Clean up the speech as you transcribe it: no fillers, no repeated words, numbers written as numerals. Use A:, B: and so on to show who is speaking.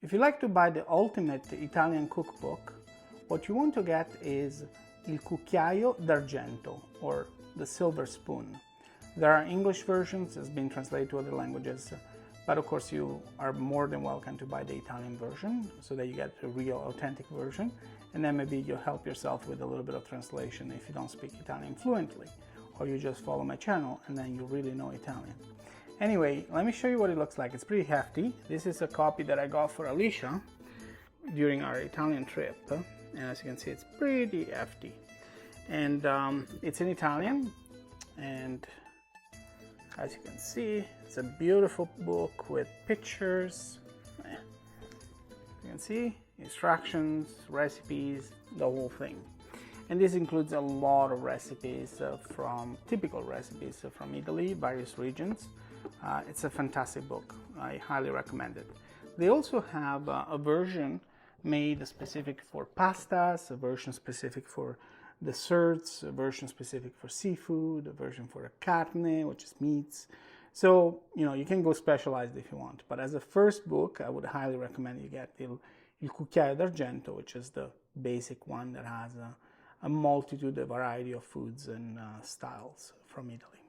A: If you like to buy the ultimate Italian cookbook, what you want to get is Il cucchiaio d'argento, or the silver spoon. There are English versions, it's been translated to other languages, but of course you are more than welcome to buy the Italian version so that you get the real authentic version, and then maybe you'll help yourself with a little bit of translation if you don't speak Italian fluently, or you just follow my channel and then you really know Italian. Anyway, let me show you what it looks like. It's pretty hefty. This is a copy that I got for Alicia during our Italian trip, and as you can see, it's pretty hefty. And it's in Italian, and as you can see, it's a beautiful book with pictures. You can see instructions, recipes, the whole thing. And this includes a lot of recipes typical recipes from Italy, various regions. It's a fantastic book. I highly recommend it. They also have a version made specific for pastas, a version specific for desserts, a version specific for seafood, a version for carne, which is meats. So, you can go specialized if you want. But as a first book, I would highly recommend you get Il cucchiaio d'argento, which is the basic one that has a multitude, a variety of foods and styles from Italy.